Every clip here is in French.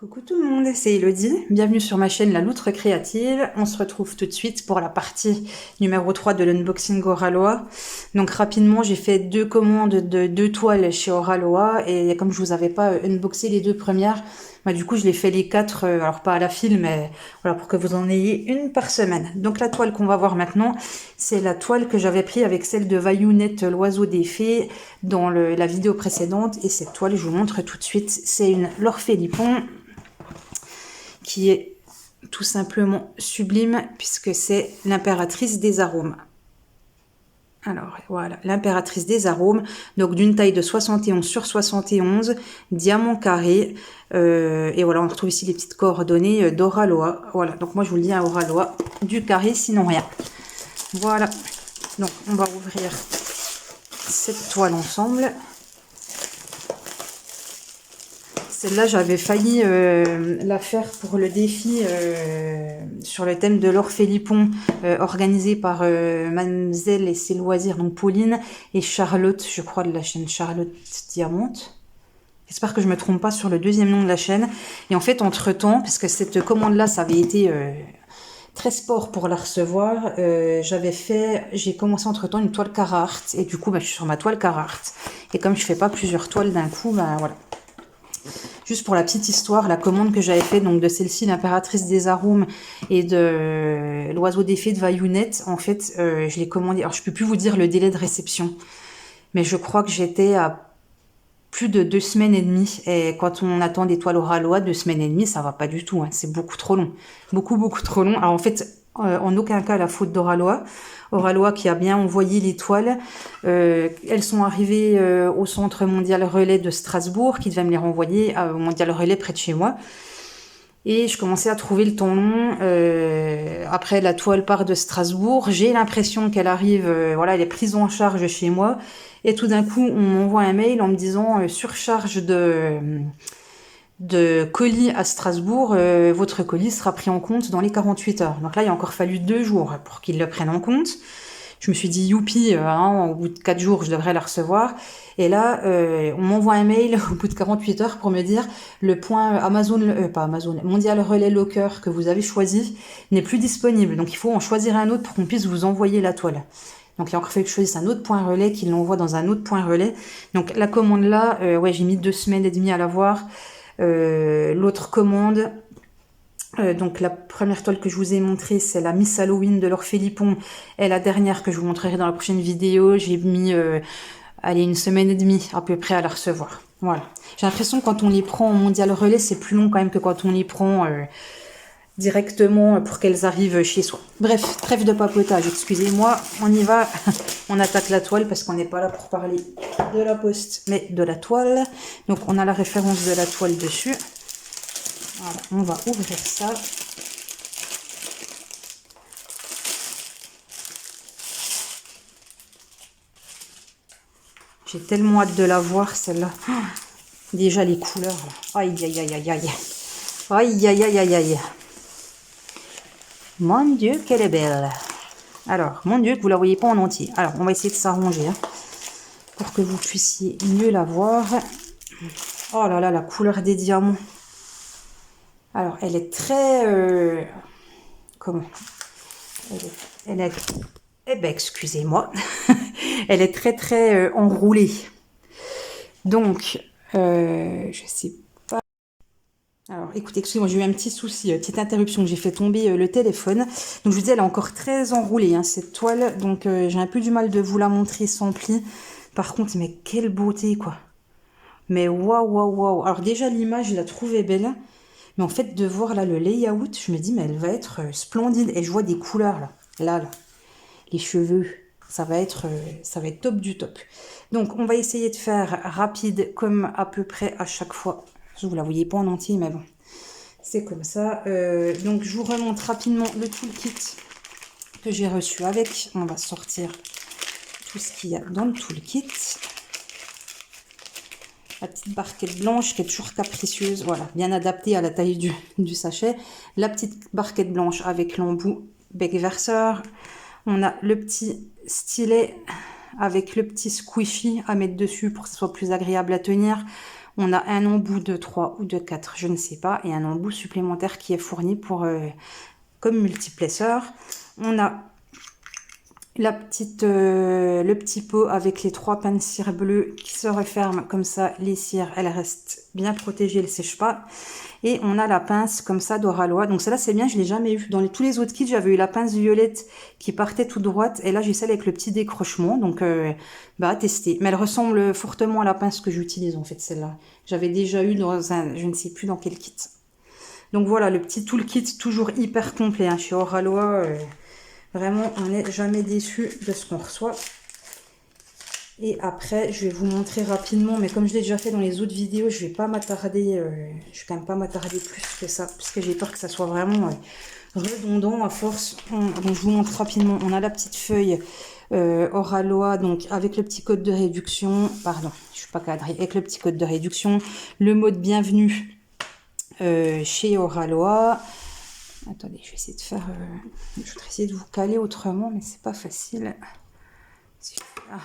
Coucou tout le monde, c'est Elodie, bienvenue sur ma chaîne La Loutre Créative. On se retrouve tout de suite pour la partie numéro 3 de l'unboxing Oralois. Donc rapidement, j'ai fait deux commandes de deux toiles chez Oralois et comme je vous avais pas unboxé les deux premières, du coup je les fais les quatre, alors pas à la file, mais voilà, pour que vous en ayez une par semaine. Donc la toile qu'on va voir maintenant, c'est la toile que j'avais pris avec celle de Vayounette, l'oiseau des fées, dans la vidéo précédente. Et cette toile, je vous montre tout de suite, c'est une L'Orphélipon, qui est tout simplement sublime puisque c'est l'impératrice des arômes. Alors voilà, l'impératrice des arômes, donc d'une taille de 71 sur 71, diamant carré, et voilà, on retrouve ici les petites coordonnées d'Oralois. Voilà, donc moi je vous le dis, à Oralois, du carré sinon rien. Voilà, donc on va ouvrir cette toile ensemble. Celle-là, j'avais failli la faire pour le défi sur le thème de l'Orphélipon organisé par Mademoiselle et ses loisirs, donc Pauline et Charlotte, je crois, de la chaîne Charlotte Diamant. J'espère que je me trompe pas sur le deuxième nom de la chaîne. Et en fait, entre-temps, parce que cette commande-là, ça avait été très sport pour la recevoir, j'ai commencé entre-temps une toile Carhartt. Et du coup, je suis sur ma toile Carhartt. Et comme je fais pas plusieurs toiles d'un coup, voilà. Juste pour la petite histoire, la commande que j'avais faite, donc de celle-ci, l'impératrice des arômes, et de l'oiseau des fées de Vayounette, en fait, je l'ai commandé. Alors, je peux plus vous dire le délai de réception, mais je crois que j'étais à plus de 2 semaines et demie. Et quand on attend des toiles Oralois, 2 semaines et demie, ça va pas du tout, hein. C'est beaucoup trop long. Beaucoup, beaucoup trop long. Alors, en fait, en aucun cas la faute d'Oralois. Oralois qui a bien envoyé les toiles. Elles sont arrivées au Centre Mondial Relais de Strasbourg, qui devait me les renvoyer au Mondial Relais près de chez moi. Et je commençais à trouver le temps long. Après, la toile part de Strasbourg. J'ai l'impression qu'elle arrive, voilà, elle est prise en charge chez moi. Et tout d'un coup, on m'envoie un mail en me disant surcharge de colis à Strasbourg, votre colis sera pris en compte dans les 48 heures. Donc là, il a encore fallu 2 jours pour qu'ils le prennent en compte. Je me suis dit, youpi, au bout de 4 jours, je devrais la recevoir. Et là, on m'envoie un mail au bout de 48 heures pour me dire le point Mondial Relais Locker que vous avez choisi n'est plus disponible. Donc il faut en choisir un autre pour qu'on puisse vous envoyer la toile. Donc il a encore fallu que je choisisse un autre point relais, qu'il l'envoie dans un autre point relais. Donc la commande là, j'ai mis 2 semaines et demie à l'avoir. L'autre commande, donc la première toile que je vous ai montrée, c'est la Miss Halloween de l'Orphélipon, et la dernière que je vous montrerai dans la prochaine vidéo, j'ai mis 1 semaine et demie à peu près à la recevoir. Voilà. J'ai l'impression que quand on les prend en mondial relais, c'est plus long quand même que quand on les prend directement pour qu'elles arrivent chez soi. Bref, trêve de papotage, excusez-moi, on y va, on attaque la toile parce qu'on n'est pas là pour parler de la poste, mais de la toile. Donc on a la référence de la toile dessus. Voilà, on va ouvrir ça. J'ai tellement hâte de la voir celle-là. Oh, déjà les couleurs, là. Aïe, aïe, aïe, aïe, aïe. Aïe, aïe, aïe, aïe, aïe. Mon Dieu, qu'elle est belle. Alors, mon Dieu, que vous la voyez pas en entier. Alors, on va essayer de s'arranger pour que vous puissiez mieux la voir. Oh là là, la couleur des diamants. Alors, elle est très... comment elle est... Eh ben, excusez-moi. Elle est très, très enroulée. Donc, je sais pas. Alors, écoutez, excusez-moi, j'ai eu un petit souci, petite interruption. J'ai fait tomber le téléphone. Donc, je vous dis, elle est encore très enroulée, hein, cette toile. Donc, j'ai un peu du mal de vous la montrer sans pli. Par contre, mais quelle beauté, quoi. Mais waouh, waouh, waouh. Alors, déjà, l'image, je la trouvais belle. Mais en fait, de voir là le layout, je me dis, mais elle va être splendide. Et je vois des couleurs, là. Là. Les cheveux. Ça va être top du top. Donc, on va essayer de faire rapide, comme à peu près à chaque fois. Vous la voyez pas en entier, mais bon, c'est comme ça. Donc, je vous remonte rapidement le toolkit que j'ai reçu avec. On va sortir tout ce qu'il y a dans le toolkit. La petite barquette blanche qui est toujours capricieuse, voilà, bien adaptée à la taille du sachet. La petite barquette blanche avec l'embout bec verseur. On a le petit stylet avec le petit squishy à mettre dessus pour que ce soit plus agréable à tenir. On a un embout de 3 ou de 4, je ne sais pas, et un embout supplémentaire qui est fourni pour comme multiplesseur. On a la petite, le petit pot avec les 3 pains de cire bleus qui se referment comme ça. Les cires, elles restent bien protégées, elles ne sèchent pas. Et on a la pince comme ça d'Oralois. Donc celle-là, c'est bien, je ne l'ai jamais eu. Dans tous les autres kits, j'avais eu la pince violette qui partait tout droite. Et là, j'ai celle avec le petit décrochement. Donc, à tester. Mais elle ressemble fortement à la pince que j'utilise, en fait, celle-là. J'avais déjà eu dans un, je ne sais plus dans quel kit. Donc voilà, le petit toolkit, toujours hyper complet hein, chez Oralois. Vraiment, on n'est jamais déçu de ce qu'on reçoit. Et après, je vais vous montrer rapidement, mais comme je l'ai déjà fait dans les autres vidéos, je vais pas m'attarder, je vais quand même pas m'attarder plus que ça, parce que j'ai peur que ça soit vraiment redondant à force. Donc je vous montre rapidement. On a la petite feuille Oralois, donc avec le petit code de réduction, pardon, je suis pas cadrée, avec le petit code de réduction, le mot de bienvenue chez Oralois. Attendez, je vais essayer de faire... je voudrais essayer de vous caler autrement, mais c'est pas facile. Ah.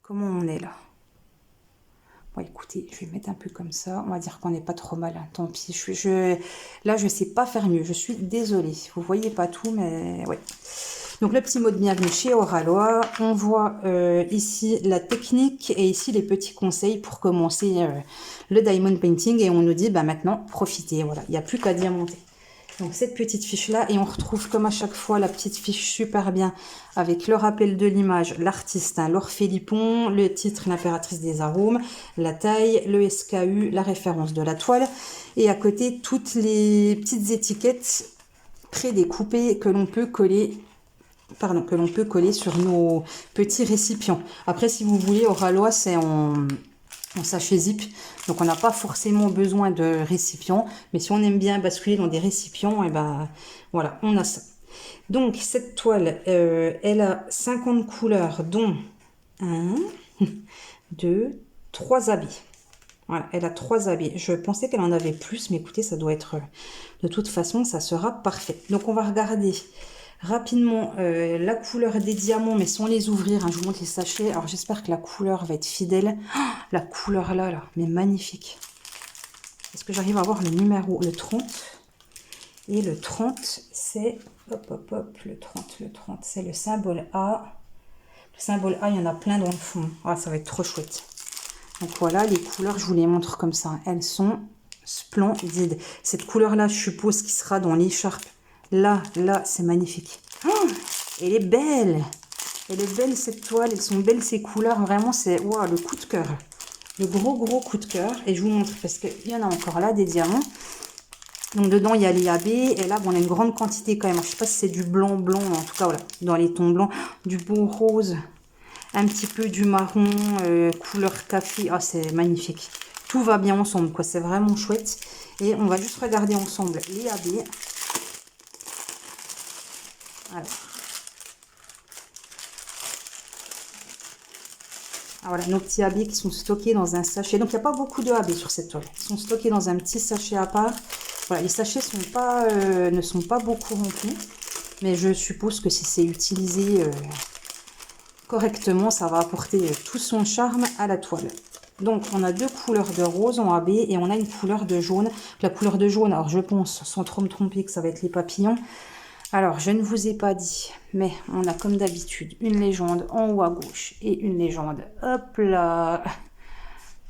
Comment on est là? Bon, écoutez, je vais mettre un peu comme ça. On va dire qu'on n'est pas trop mal. Hein. Tant pis. Là, je sais pas faire mieux. Je suis désolée. Vous voyez pas tout, mais ouais. Donc, le petit mot de bienvenue chez Oralois. On voit ici la technique et ici les petits conseils pour commencer le diamond painting. Et on nous dit, bah, maintenant, profitez. Voilà, il n'y a plus qu'à diamanter. Donc, cette petite fiche-là. Et on retrouve, comme à chaque fois, la petite fiche super bien avec le rappel de l'image, l'artiste, hein, Laure Philippon, le titre, l'impératrice des arômes, la taille, le SKU, la référence de la toile. Et à côté, toutes les petites étiquettes prédécoupées que l'on peut coller sur nos petits récipients. Après, si vous voulez, Oralois, c'est en sachet zip, donc on n'a pas forcément besoin de récipients, mais si on aime bien basculer dans des récipients, et ben voilà, on a ça. Donc cette toile, elle a 50 couleurs, dont 1, 2, 3 habits. Voilà, elle a 3 habits. Je pensais qu'elle en avait plus, mais écoutez, ça doit être... De toute façon, ça sera parfait. Donc on va regarder rapidement la couleur des diamants, mais sans les ouvrir. Hein, je vous montre les sachets. Alors j'espère que la couleur va être fidèle. Oh, la couleur là, mais magnifique. Est-ce que j'arrive à voir le numéro, le 30? Et le 30, c'est... le 30, c'est le symbole A. Le symbole A, il y en a plein dans le fond. Ah, ça va être trop chouette. Donc voilà, les couleurs, je vous les montre comme ça. Elles sont splendides. Cette couleur-là, je suppose qu'il sera dans l'écharpe. Là, c'est magnifique. Oh, elle est belle. Elle est belle, cette toile. Elles sont belles, ces couleurs. Vraiment, c'est wow, le coup de cœur. Le gros coup de cœur. Et je vous montre, parce qu'il y en a encore là, des diamants. Donc, dedans, il y a l'IAB. Et là, bon, on a une grande quantité quand même. Je ne sais pas si c'est du blanc. En tout cas, voilà, dans les tons blancs. Du beau rose. Un petit peu du marron, couleur café. Ah, c'est magnifique. Tout va bien ensemble, quoi. C'est vraiment chouette. Et on va juste regarder ensemble l'IAB. Voilà, nos petits habits qui sont stockés dans un sachet. Donc, il n'y a pas beaucoup de habits sur cette toile. Ils sont stockés dans un petit sachet à part. Voilà, les sachets ne sont pas beaucoup remplis. Mais je suppose que si c'est utilisé correctement, ça va apporter tout son charme à la toile. Donc, on a 2 couleurs de rose en AB et on a une couleur de jaune. La couleur de jaune, alors je pense, sans trop me tromper, que ça va être les papillons. Alors, je ne vous ai pas dit, mais on a comme d'habitude une légende en haut à gauche et une légende, hop là,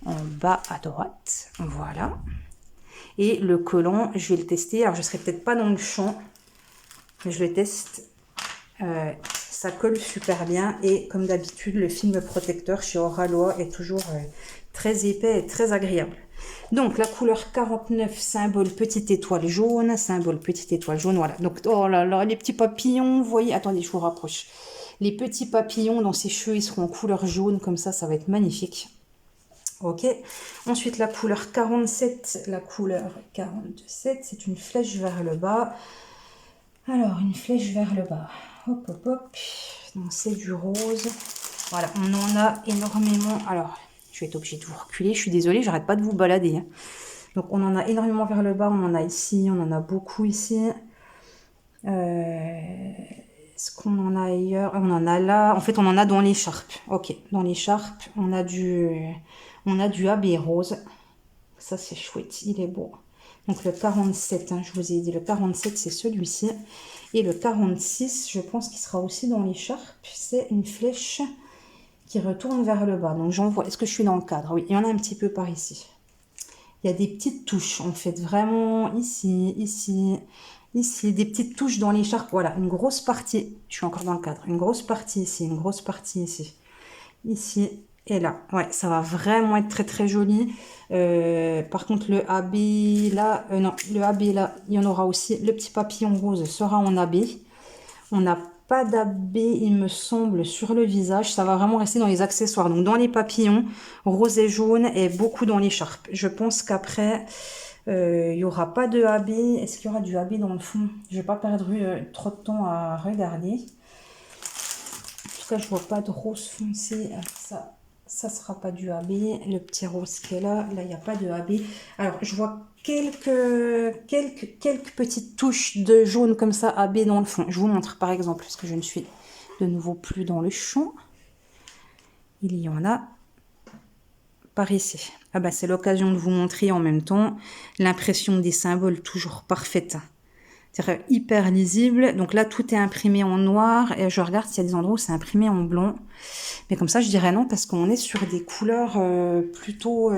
en bas à droite. Voilà. Et le collant, je vais le tester. Alors, je ne serai peut-être pas dans le champ, mais je le teste. Ça colle super bien. Et comme d'habitude, le film protecteur chez Oralois est toujours très épais et très agréable. Donc, la couleur 49, symbole petite étoile jaune, voilà. Donc, oh là là, les petits papillons, vous voyez, attendez, je vous rapproche. Les petits papillons dans ces cheveux, ils seront en couleur jaune, comme ça va être magnifique. Ok. Ensuite, la couleur 47, c'est une flèche vers le bas. Alors, une flèche vers le bas. Hop, hop, hop. Donc, c'est du rose. Voilà, on en a énormément. Alors... Je vais être obligée de vous reculer. Je suis désolée, j'arrête pas de vous balader. Hein. Donc, on en a énormément vers le bas. On en a ici. On en a beaucoup ici. Est-ce qu'on en a ailleurs? On en a là. En fait, on en a dans l'écharpe. Ok, dans l'écharpe, on a On a du AB rose. Ça, c'est chouette. Il est beau. Donc, le 47, hein, je vous ai dit, le 47, c'est celui-ci. Et le 46, je pense qu'il sera aussi dans l'écharpe. C'est une flèche qui retourne vers le bas. Donc, j'en vois. Est-ce que je suis dans le cadre? Oui, il y en a un petit peu par ici. Il y a des petites touches, en fait. Vraiment, ici, ici, ici. Des petites touches dans l'écharpe. Voilà, une grosse partie. Je suis encore dans le cadre. Une grosse partie ici, une grosse partie ici. Ici et là. Ouais, ça va vraiment être très très joli. Par contre, le AB là, non, le AB là, il y en aura aussi. Le petit papillon rose sera en AB. On n'a pas d'AB, il me semble, sur le visage. Ça va vraiment rester dans les accessoires. Donc, dans les papillons, rose et jaune et beaucoup dans l'écharpe. Je pense qu'après, il n'y aura pas de AB. Est-ce qu'il y aura du AB dans le fond? Je ne vais pas perdre trop de temps à regarder. En tout cas, je vois pas de rose foncé. Ça sera pas du AB. Le petit rose qui est là, il n'y a pas de AB. Alors, je vois quelques petites touches de jaune comme ça, AB dans le fond. Je vous montre par exemple, parce que je ne suis de nouveau plus dans le champ. Il y en a par ici. Ah bah, c'est l'occasion de vous montrer en même temps l'impression des symboles toujours parfaite. C'est hyper lisible. Donc là, tout est imprimé en noir. Et je regarde s'il y a des endroits où c'est imprimé en blanc. Mais comme ça, je dirais non, parce qu'on est sur des couleurs plutôt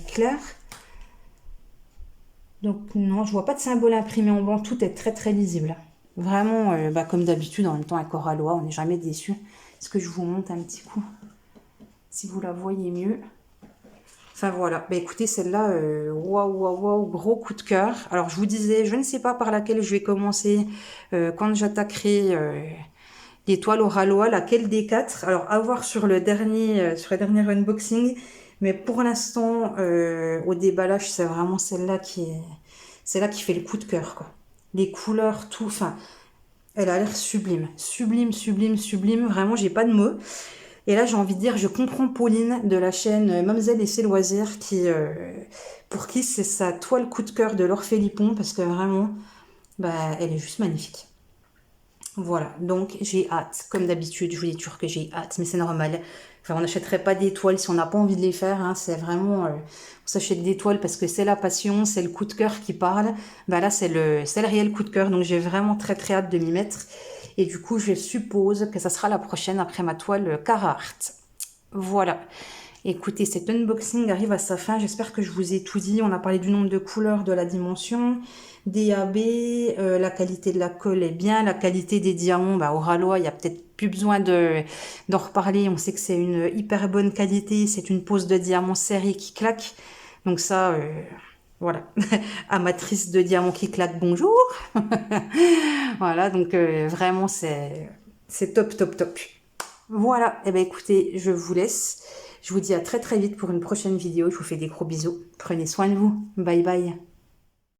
claires. Donc non, je vois pas de symbole imprimé en blanc. Tout est très très lisible. Vraiment, comme d'habitude, en même temps, un Corallois, on n'est jamais déçu. Est-ce que je vous montre un petit coup? Si vous la voyez mieux. Enfin voilà, bah écoutez, celle-là, waouh, waouh, waouh, gros coup de cœur. Alors je vous disais, je ne sais pas par laquelle je vais commencer quand j'attaquerai l'étoile au Rallois, laquelle des quatre. Alors à voir sur le dernier unboxing, mais pour l'instant, au déballage, c'est vraiment celle-là qui fait le coup de cœur, quoi. Les couleurs, tout, enfin, elle a l'air sublime, sublime, sublime, sublime. Vraiment, j'ai pas de mots. Et là, j'ai envie de dire, je comprends Pauline de la chaîne Mamzelle et ses loisirs, pour qui c'est sa toile coup de cœur de l'Orphelipon, parce que vraiment, elle est juste magnifique. Voilà, donc j'ai hâte. Comme d'habitude, je vous dis toujours que j'ai hâte, mais c'est normal. Enfin, on n'achèterait pas des toiles si on n'a pas envie de les faire. Hein. C'est vraiment, on s'achète des toiles parce que c'est la passion, c'est le coup de cœur qui parle. Là, c'est le réel coup de cœur, donc j'ai vraiment très très hâte de m'y mettre. Et du coup, je suppose que ça sera la prochaine après ma toile Carhartt. Voilà. Écoutez, cet unboxing arrive à sa fin. J'espère que je vous ai tout dit. On a parlé du nombre de couleurs, de la dimension, des AB, la qualité de la colle est bien, la qualité des diamants, au Rallois, il n'y a peut-être plus besoin d'en reparler. On sait que c'est une hyper bonne qualité. C'est une pose de diamant serré qui claque. Donc ça, voilà. Amatrice de diamants qui claque, bonjour. Voilà, donc vraiment, c'est top, top, top. Voilà, et écoutez, je vous laisse. Je vous dis à très très vite pour une prochaine vidéo. Je vous fais des gros bisous. Prenez soin de vous. Bye bye.